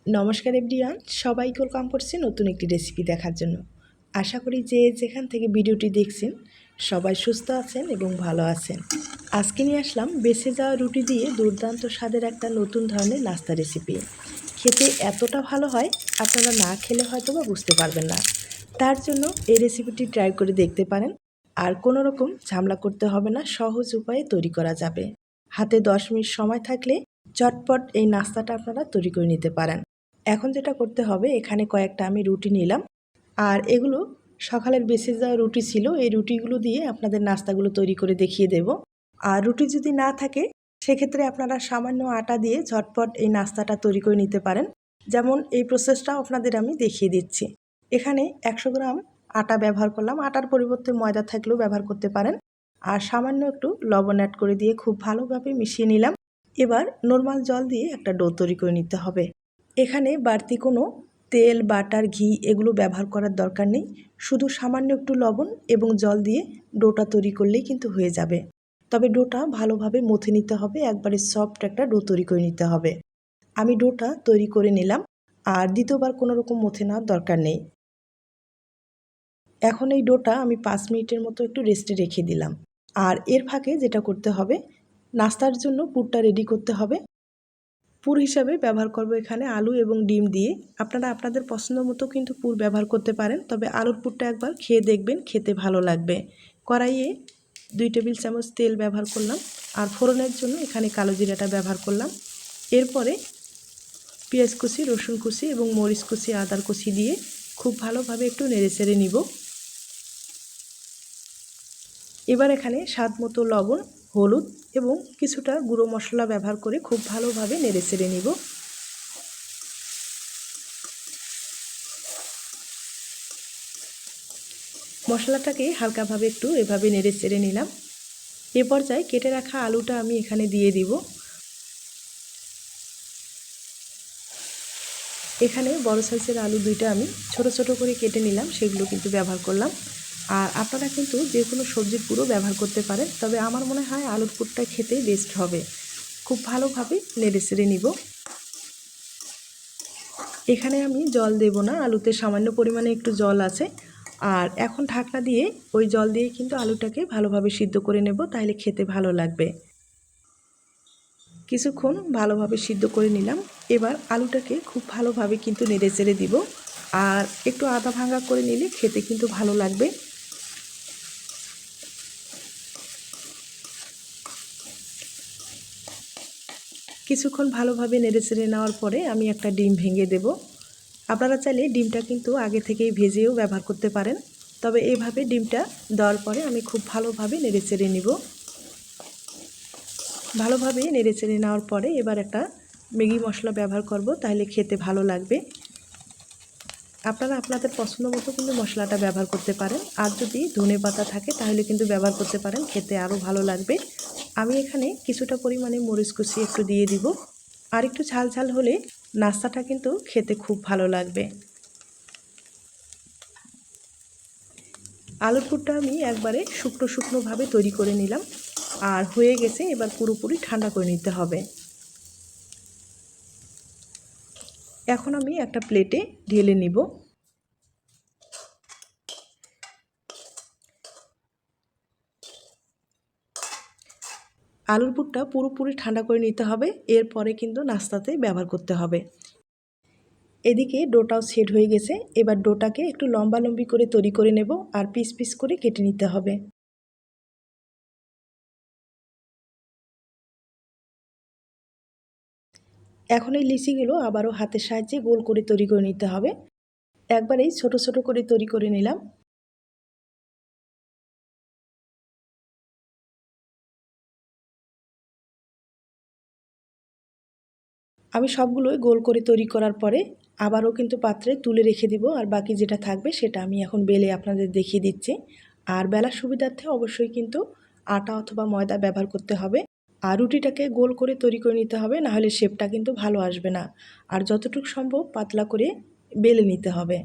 নমস্কার এভরিওয়ান, সবাইকে ওয়েলকাম করছি নতুন একটি রেসিপি দেখার জন্য। আশা করি যে যেখান থেকে ভিডিওটি দেখছেন সবাই সুস্থ আছেন এবং ভালো আছেন। আজকে নিয়ে আসলাম বেঁচে যাওয়া রুটি দিয়ে দুর্দান্ত স্বাদের একটা নতুন ধরনের নাস্তা রেসিপি। খেতে এতটা ভালো হয় আপনারা না খেলে হয়তো বা বুঝতে পারবেন না। তার জন্য এই রেসিপিটি ট্রাই করে দেখতে পারেন। আর কোনো রকম ঝামেলা করতে হবে না, সহজ উপায়ে তৈরি করা যাবে। হাতে 10 মিনিট সময় থাকলে চটপট এই নাস্তাটা আপনারা তৈরি করে নিতে পারেন। এখন যেটা করতে হবে, এখানে কয়েকটা আমি রুটি নিলাম, আর এগুলো সকালের বেঁচে যাওয়া রুটি ছিল। এই রুটিগুলো দিয়ে আপনাদের নাস্তাগুলো তৈরি করে দেখিয়ে দেব। আর রুটি যদি না থাকে সেক্ষেত্রে আপনারা সামান্য আটা দিয়ে ঝটপট এই নাস্তাটা তৈরি করে নিতে পারেন। যেমন এই প্রসেসটাও আপনাদের আমি দেখিয়ে দিচ্ছি। এখানে 100 গ্রাম আটা ব্যবহার করলাম, আটার পরিবর্তে ময়দা থাকলেও ব্যবহার করতে পারেন। আর সামান্য একটু লবণ অ্যাড করে দিয়ে খুব ভালোভাবে মিশিয়ে নিলাম। এবার নর্মাল জল দিয়ে একটা ডো তৈরি করে নিতে হবে। এখানে বাড়তি কোনো তেল, বাটার, ঘি এগুলো ব্যবহার করার দরকার নেই। শুধু সামান্য একটু লবণ এবং জল দিয়ে ডোটা তৈরি করলেই কিন্তু হয়ে যাবে। তবে ডোটা ভালোভাবে মথে নিতে হবে, একবারে সফট একটা ডো তৈরি করে নিতে হবে। আমি ডোটা তৈরি করে নিলাম, আর দ্বিতীয়বার কোনো রকম মথে নেওয়ার দরকার নেই। এখন এই ডোটা আমি 5 মিনিটের মতো একটু রেস্টে রেখে দিলাম। আর এর ফাঁকে যেটা করতে হবে, নাস্তার জন্য পুরটা রেডি করতে হবে। পুর হিসাবে ব্যবহার করব এখানে আলু এবং ডিম দিয়ে। আপনারা আপনাদের পছন্দ মতো কিন্তু পুর ব্যবহার করতে পারেন, তবে আলুর পুরটা একবার খেয়ে দেখবেন, খেতে ভালো লাগবে। কড়াইয়ে 2 টেবিল চামচ তেল ব্যবহার করলাম, আর ফোড়নের জন্য এখানে কালো জিরাটা ব্যবহার করলাম। এরপরে পেঁয়াজ কুচি, রসুন কুচি এবং মরিচ কুচি, আদার কুচি দিয়ে খুব ভালোভাবে একটু নেড়েচেড়ে নিব। এবার এখানে স্বাদ মতো লবণ, হলুদ এবং কিছুটা গুঁড়ো মশলা ব্যবহার করে খুব ভালোভাবে নেড়েচেড়ে নিব। মশলাটাকে হালকাভাবে একটু এভাবে নেড়ে চেড়ে নিলাম। এ পর্যায়ে কেটে রাখা আলুটা আমি এখানে দিয়ে দিব। এখানে বড় সাইজের আলু 2টা আমি ছোট ছোট করে কেটে নিলাম, সেগুলো কিন্তু ব্যবহার করলাম। আর আপনারা কিন্তু যে কোনো সবজির পুরো ব্যবহার করতে পারেন, তবে আমার মনে হয় আলুর পুরটা খেতে বেস্ট হবে। খুব ভালোভাবে নেড়ে চেড়ে নিব। এখানে আমি জল দেব না, আলুতে সামান্য পরিমাণে একটু জল আছে। আর এখন ঢাকনা দিয়ে ওই জল দিয়ে কিন্তু আলুটাকে ভালোভাবে সিদ্ধ করে নেব, তাহলে খেতে ভালো লাগবে। কিছুক্ষণ ভালোভাবে সিদ্ধ করে নিলাম। এবার আলুটাকে খুব ভালোভাবে কিন্তু নেড়ে চেড়ে দিব, আর একটু আধা ভাঙা করে নিলে খেতে কিন্তু ভালো লাগবে। কিছুক্ষণ ভালোভাবে নেড়ে চেড়ে নেওয়ার পরে আমি একটা ডিম ভেঙে দেব। আপনারা চাইলে ডিমটা কিন্তু আগে থেকেই ভেজেও ব্যবহার করতে পারেন, তবে এইভাবে ডিমটা দেওয়ার পরে আমি খুব ভালোভাবে নেড়ে চেড়ে নিব। ভালোভাবে নেড়ে চেড়ে নেওয়ার পরে এবার একটা ম্যাগি মশলা ব্যবহার করব, তাহলে খেতে ভালো লাগবে। আপনারা আপনাদের পছন্দ মতো কিন্তু মশলাটা ব্যবহার করতে পারেন, আর যদি ধনেপাতা থাকে তাহলে কিন্তু ব্যবহার করতে পারেন, খেতে আরও ভালো লাগবে। আমি এখানে কিছুটা পরিমাণে মরিচ কুচি একটু দিয়ে দিব। আর একটু ঝাল ঝাল হলে নাস্তাটা কিন্তু খেতে খুব ভালো লাগবে। আলুর পুরটা আমি একবারে শুকনো শুকনোভাবে তৈরি করে নিলাম, আর হয়ে গেছে। এবার পুরোপুরি ঠান্ডা করে নিতে হবে। এখন আমি একটা প্লেটে ঢেলে নিব। আলুর পুরটা পুরোপুরি ঠান্ডা করে নিতে হবে, এরপরে কিন্তু নাস্তাতে ব্যবহার করতে হবে। এদিকে ডোটাও সেট হয়ে গেছে। এবার ডোটাকে একটু লম্বা লম্বি করে তৈরি করে নেব, আর পিস পিস করে কেটে নিতে হবে। এখন এই লিচিগুলো আবারও হাতের সাহায্যে গোল করে তৈরি করে নিতে হবে। একবারেই ছোট ছোট করে তৈরি করে নিলাম। আমি সবগুলোই গোল করে তৈরি করার পরে আবারও কিন্তু পাত্রে তুলে রেখে দিব, আর বাকি যেটা থাকবে সেটা আমি এখন বেলে আপনাদের দেখিয়ে দিচ্ছি। আর বেলার সুবিধার্থে অবশ্যই কিন্তু আটা অথবা ময়দা ব্যবহার করতে হবে। আর রুটিটাকে গোল করে তৈরি করে নিতে হবে, নাহলে শেপটা কিন্তু ভালো আসবে না। আর যতটুকু সম্ভব পাতলা করে বেলে নিতে হবে।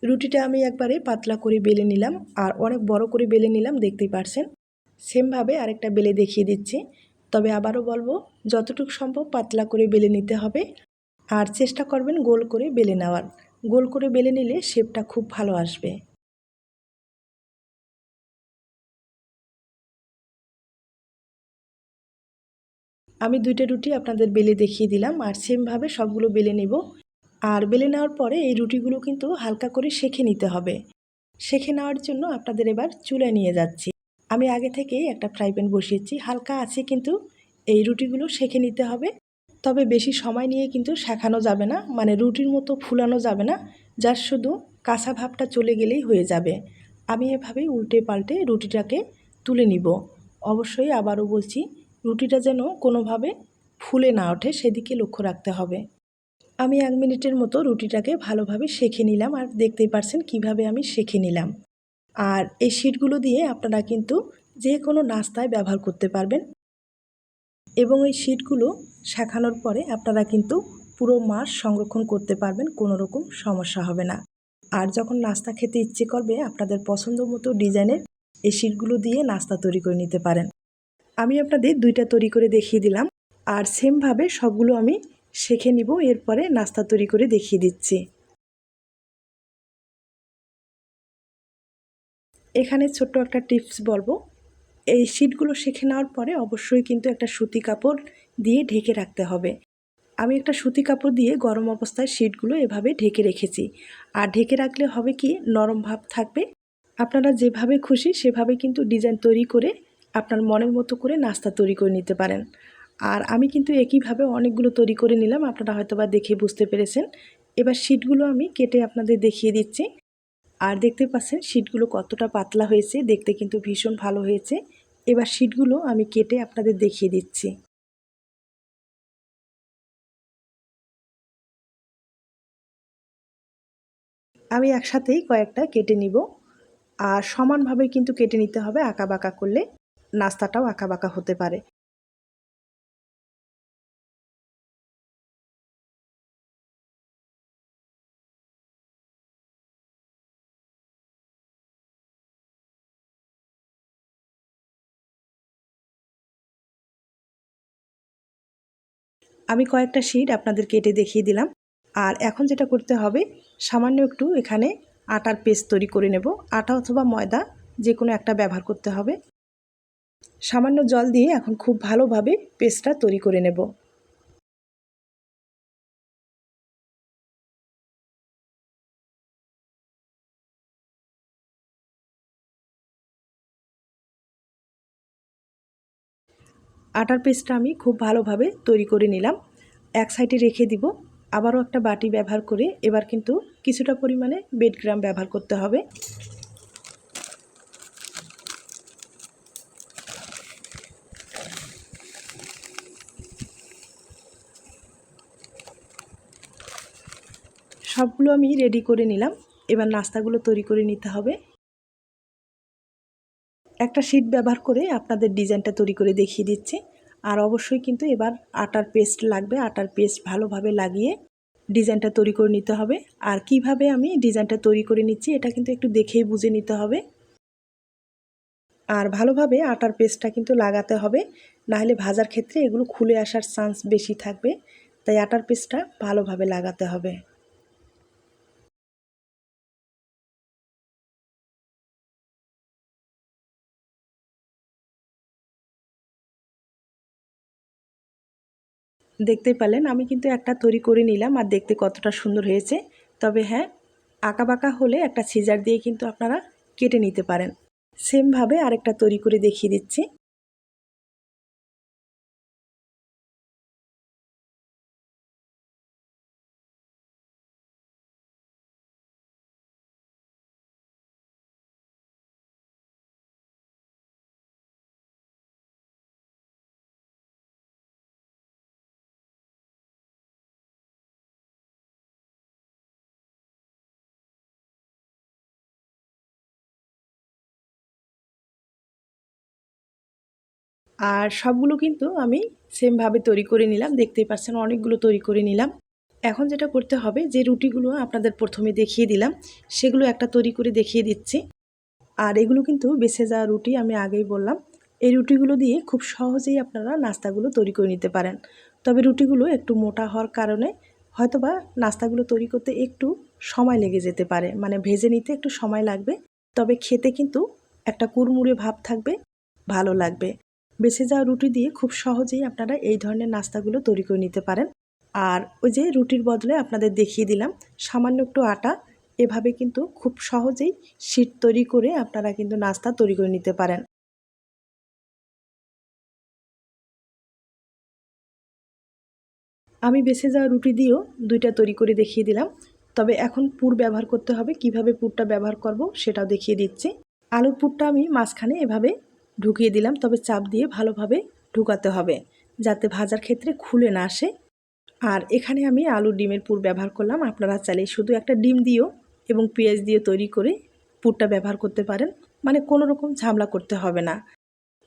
রুটিটা আমি একবারে পাতলা করে বেলে নিলাম আর অনেক বড় করে বেলে নিলাম, দেখতেই পারছেন। সেমভাবে আরেকটা বেলে দেখিয়ে দিচ্ছি। তবে আবারও বলবো, যতটুকু সম্ভব পাতলা করে বেলে নিতে হবে আর চেষ্টা করবেন গোল করে বেলে নেওয়ার। গোল করে বেলে নিলে শেপটা খুব ভালো আসবে। আমি 2টা রুটি আপনাদের বেলে দেখিয়ে দিলাম আর সেমভাবে সবগুলো বেলে নেব। আর বেলে নেওয়ার পরে এই রুটিগুলো কিন্তু হালকা করে সেঁকে নিতে হবে। সেঁকে নেওয়ার জন্য আপনাদের এবার চুলায় নিয়ে যাচ্ছি। আমি আগে থেকেই একটা ফ্রাই প্যান বসিয়েছি, হালকা আছে কিন্তু এই রুটিগুলো সেঁকে নিতে হবে। তবে বেশি সময় নিয়ে কিন্তু শেখানো যাবে না, মানে রুটির মতো ফুলানো যাবে না, যার শুধু কাঁচা ভাবটা চলে গেলেই হয়ে যাবে। আমি এভাবেই উল্টে পাল্টে রুটিটাকে তুলে নিব। অবশ্যই আবারও বলছি, রুটিটা যেন কোনোভাবে ফুলে না ওঠে সেদিকে লক্ষ্য রাখতে হবে। আমি 1 মিনিটের মতো রুটিটাকে ভালোভাবে সেঁকে নিলাম আর দেখতেই পারছেন কিভাবে আমি সেঁকে নিলাম। আর এই শিটগুলো দিয়ে আপনারা কিন্তু যে কোনো নাস্তায় ব্যবহার করতে পারবেন এবং এই শিটগুলো শেখানোর পরে আপনারা কিন্তু পুরো মাস সংরক্ষণ করতে পারবেন, কোনো রকম সমস্যা হবে না। আর যখন নাস্তা খেতে ইচ্ছে করবে আপনাদের পছন্দ মতো ডিজাইনের এই শিটগুলো দিয়ে নাস্তা তৈরি করে নিতে পারেন। আমি আপনাদের 2টা তৈরি করে দেখিয়ে দিলাম আর সেমভাবে সবগুলো আমি শেখে নিব, এরপরে নাস্তা তৈরি করে দেখিয়ে দিচ্ছি। এখানে ছোট্ট একটা টিপস বলবো, এই শিটগুলো শেখে নেওয়ার পরে অবশ্যই কিন্তু একটা সুতি কাপড় দিয়ে ঢেকে রাখতে হবে। আমি একটা সুতি কাপড় দিয়ে গরম অবস্থায় শিটগুলো এভাবে ঢেকে রেখেছি। আর ঢেকে রাখলে হবে কি, নরম ভাব থাকবে। আপনারা যেভাবে খুশি সেভাবে কিন্তু ডিজাইন তৈরি করে আপনার মনের মতো করে নাস্তা তৈরি করে নিতে পারেন। আর আমি কিন্তু একইভাবে অনেকগুলো তৈরি করে নিলাম, আপনারা হয়তোবা দেখে বুঝতে পেরেছেন। এবার শিটগুলো আমি কেটে আপনাদের দেখিয়ে দিচ্ছি। আর দেখতে পাচ্ছেন শিটগুলো কতটা পাতলা হয়েছে, দেখতে কিন্তু ভীষণ ভালো হয়েছে। এবার শিটগুলো আমি কেটে আপনাদের দেখিয়ে দিচ্ছি। আমি একসাথেই কয়েকটা কেটে নিব আর সমানভাবে কিন্তু কেটে নিতে হবে, আঁকাবাঁকা করলে নাস্তাটাও আঁকাবাঁকা হতে পারে। আমি কয়েকটা শিট আপনাদের কেটে দেখিয়ে দিলাম। আর এখন যেটা করতে হবে, সামান্য একটু এখানে আটার পেস্ট তৈরি করে নেব। আটা অথবা ময়দা যে কোনো একটা ব্যবহার করতে হবে। সামান্য জল দিয়ে এখন খুব ভালোভাবে পেস্টটা তৈরি করে নেব। আটার পেস্টটা আমি খুব ভালোভাবে তৈরি করে নিলাম, এক সাইডে রেখে দিব। আবারও একটা বাটি ব্যবহার করে এবার কিন্তু কিছুটা পরিমাণে বেডগ্রাম ব্যবহার করতে হবে। সবগুলো আমি রেডি করে নিলাম, এবার নাস্তাগুলো তৈরি করে নিতে হবে। একটা শিট ব্যবহার করে আপনাদের ডিজাইনটা তৈরি করে দেখিয়ে দিচ্ছি। আর অবশ্যই কিন্তু এবার আটার পেস্ট লাগবে, আটার পেস্ট ভালোভাবে লাগিয়ে ডিজাইনটা তৈরি করে নিতে হবে। আর কিভাবে আমি ডিজাইনটা তৈরি করে নিচ্ছি এটা কিন্তু একটু দেখেই বুঝে নিতে হবে। আর ভালোভাবে আটার পেস্টটা কিন্তু লাগাতে হবে, নাহলে ভাজার ক্ষেত্রে এগুলো খুলে আসার চান্স বেশি থাকবে। তাই আটার পেস্টটা ভালোভাবে লাগাতে হবে। দেখতেই পেলেন আমি কিন্তু একটা তৈরি করে নিলাম আর দেখতে কতটা সুন্দর হয়েছে। তবে হ্যাঁ, আঁকাবাঁকা হলে একটা সিজার দিয়ে কিন্তু আপনারা কেটে নিতে পারেন। সেমভাবে আরেকটা তৈরি করে দেখিয়ে দিচ্ছি। আর সবগুলো কিন্তু আমি সেমভাবে তৈরি করে নিলাম, দেখতেই পাচ্ছেন অনেকগুলো তৈরি করে নিলাম। এখন যেটা করতে হবে, যে রুটিগুলো আপনাদের প্রথমে দেখিয়ে দিলাম সেগুলো একটা তৈরি করে দেখিয়ে দিচ্ছি। আর এগুলো কিন্তু বেঁচে যাওয়া রুটি, আমি আগেই বললাম। এই রুটিগুলো দিয়ে খুব সহজেই আপনারা নাস্তাগুলো তৈরি করে নিতে পারেন। তবে রুটিগুলো একটু মোটা হওয়ার কারণে হয়তোবা নাস্তাগুলো তৈরি করতে একটু সময় লেগে যেতে পারে, মানে ভেজে নিতে একটু সময় লাগবে। তবে খেতে কিন্তু একটা কুড়মুড়ে ভাব থাকবে, ভালো লাগবে। বেঁচে যাওয়া রুটি দিয়ে খুব সহজেই আপনারা এই ধরনের নাস্তাগুলো তৈরি করে নিতে পারেন। আর ওই যে রুটির বদলে আপনাদের দেখিয়ে দিলাম সামান্য একটু আটা, এভাবে কিন্তু খুব সহজেই শীট তৈরি করে আপনারা কিন্তু নাস্তা তৈরি করে নিতে পারেন। আমি বেঁচে যাওয়া রুটি দিয়েও দুইটা তৈরি করে দেখিয়ে দিলাম। তবে এখন পুর ব্যবহার করতে হবে, কিভাবে পুরটা ব্যবহার করব সেটাও দেখিয়ে দিচ্ছি। আলুর পুরটা আমি মাঝখানে এভাবে ঢুকিয়ে দিলাম, তবে চাপ দিয়ে ভালোভাবে ঢুকাতে হবে যাতে ভাজার ক্ষেত্রে খুলে না আসে। আর এখানে আমি আলুর ডিমের পুর ব্যবহার করলাম। আপনারা চাইলে শুধু একটা ডিম দিয়েও এবং পেঁয়াজ দিয়ে তৈরি করে পুরটা ব্যবহার করতে পারেন, মানে কোনো রকম ঝামেলা করতে হবে না।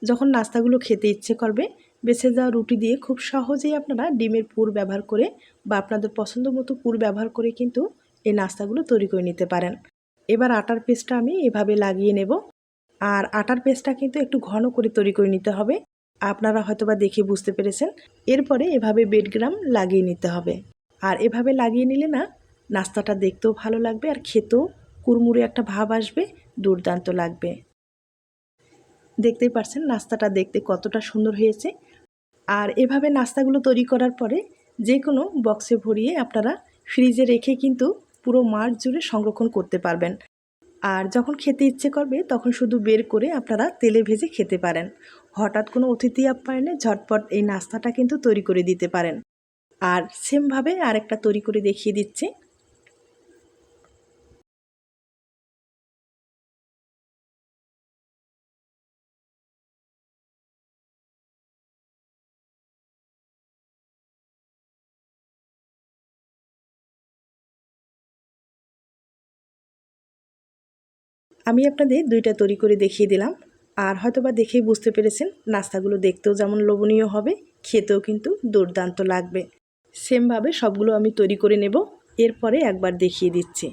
যখন নাস্তাগুলো খেতে ইচ্ছে করবে, বেঁচে যাওয়া রুটি দিয়ে খুব সহজেই আপনারা ডিমের পুর ব্যবহার করে বা আপনাদের পছন্দ মতো পুর ব্যবহার করে কিন্তু এই নাস্তাগুলো তৈরি করে নিতে পারেন। এবার আটার পেস্টটা আমি এভাবে লাগিয়ে নেব। আর আটার পেস্টটা কিন্তু একটু ঘন করে তৈরি করে নিতে হবে, আপনারা হয়তোবা দেখে বুঝতে পেরেছেন। এরপরে এভাবে বেডগ্রাম লাগিয়ে নিতে হবে। আর এভাবে লাগিয়ে নিলে না নাস্তাটা দেখতেও ভালো লাগবে আর খেতেও কুড়মুড়ে একটা ভাব আসবে, দুর্দান্ত লাগবে। দেখতেই পারছেন নাস্তাটা দেখতে কতটা সুন্দর হয়েছে। আর এভাবে নাস্তাগুলো তৈরি করার পরে যে কোনো বক্সে ভরিয়ে আপনারা ফ্রিজে রেখে কিন্তু পুরো মাস জুড়ে সংরক্ষণ করতে পারবেন। আর যখন খেতে ইচ্ছে করবে তখন শুধু বের করে আপনারা তেলে ভেজে খেতে পারেন। হঠাৎ কোনো অতিথি আপ্যায়নে ঝটপট এই নাস্তাটা কিন্তু তৈরি করে দিতে পারেন। আর সেমভাবে আরেকটা তৈরি করে দেখিয়ে দিচ্ছি। আমি আপনাদের দুইটা তৈরি করে দেখিয়ে দিলাম। আর হয়তোবা দেখেই বুঝতে পেরেছেন নাস্তাগুলো দেখতেও যেমন লোভনীয় হবে, খেতেও কিন্তু দুর্দান্ত লাগবে। সেমভাবে সবগুলো আমি তৈরি করে নেব, এরপরে একবার দেখিয়ে দিচ্ছি।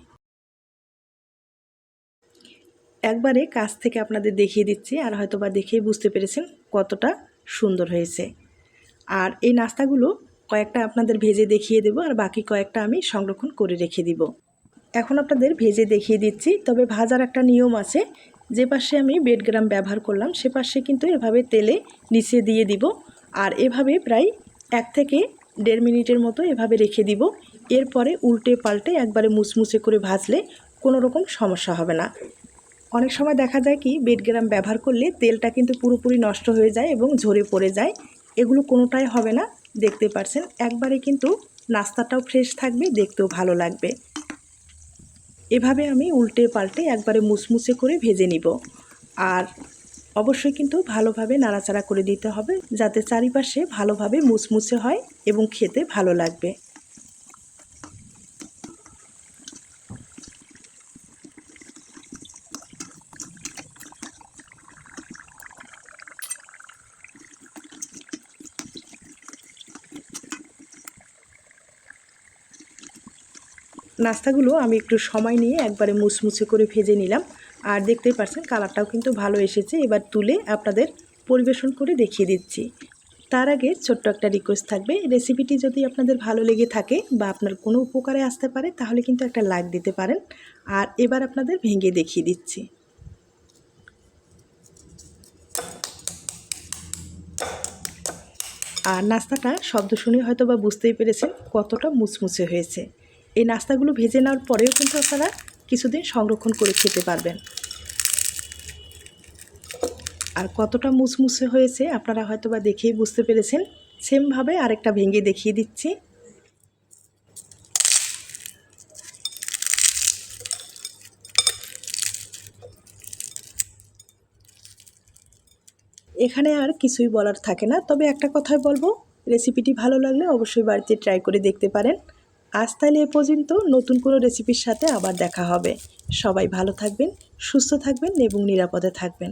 একবারে কাছ থেকে আপনাদের দেখিয়ে দিচ্ছি, আর হয়তোবা দেখেই বুঝতে পেরেছেন কতটা সুন্দর হয়েছে। আর এই নাস্তাগুলো কয়েকটা আপনাদের ভেজে দেখিয়ে দেব, আর বাকি কয়েকটা আমি সংরক্ষণ করে রেখে দিব। এখন আপনাদের ভেজে দেখিয়ে দিচ্ছি। তবে ভাজার একটা নিয়ম আছে, যে পাশে আমি বেডগ্রাম ব্যবহার করলাম সে পাশে কিন্তু এভাবে তেলে নিচে দিয়ে দিব। আর এভাবে প্রায় 1 থেকে 1.5 মিনিটের মতো এভাবে রেখে দিব। এরপরে উল্টে পাল্টে একবারে মুচমুচে করে ভাজলে কোনো রকম সমস্যা হবে না। অনেক সময় দেখা যায় কি, বেডগ্রাম ব্যবহার করলে তেলটা কিন্তু পুরোপুরি নষ্ট হয়ে যায় এবং ঝরে পড়ে যায়। এগুলো কোনোটাই হবে না। দেখতে পাচ্ছেন একবারে কিন্তু নাস্তাটাও ফ্রেশ থাকবে, দেখতেও ভালো লাগবে। এভাবে আমি উল্টে পাল্টে একবারে মুচমুচে করে ভেজে নিব। আর অবশ্যই কিন্তু ভালোভাবে নাড়াচাড়া করে দিতে হবে যাতে চারিপাশে ভালোভাবে মুচমুচে হয় এবং খেতে ভালো লাগবে। নাস্তাগুলো আমি একটু সময় নিয়ে একবারে মুচমুচে করে ভেজে নিলাম। আর দেখতেই পাচ্ছেন কালারটাও কিন্তু ভালো এসেছে। এবার তুলে আপনাদের পরিবেশন করে দেখিয়ে দিচ্ছি। তার আগে ছোট্ট একটা রিকোয়েস্ট থাকবে, রেসিপিটি যদি আপনাদের ভালো লেগে থাকে বা আপনার কোনো উপকারে আসতে পারে তাহলে কিন্তু একটা লাইক দিতে পারেন। আর এবার আপনাদের ভেঙে দেখিয়ে দিচ্ছি। আর নাস্তাটা শব্দ শুনে হয়তো বা বুঝতেই পেরেছেন কতটা মুচমুচে হয়েছে। এই নাস্তাগুলো ভেজে নেওয়ার পরেও কিন্তু আপনারা কিছুদিন সংরক্ষণ করে খেতে পারবেন। আর কতটা মুচমুচে হয়েছে আপনারা হয়তো বা দেখেই বুঝতে পেরেছেন। সেমভাবে আরেকটা ভেঙে দেখিয়ে দিচ্ছি। এখানে আর কিছুই বলার থাকে না, তবে একটা কথাই বলবো, রেসিপিটি ভালো লাগলে অবশ্যই বাড়িতে ট্রাই করে দেখতে পারেন। আজ তাহলে এ পর্যন্ত, নতুন কোনো রেসিপির সাথে আবার দেখা হবে। সবাই ভালো থাকবেন, সুস্থ থাকবেন এবং নিরাপদে থাকবেন।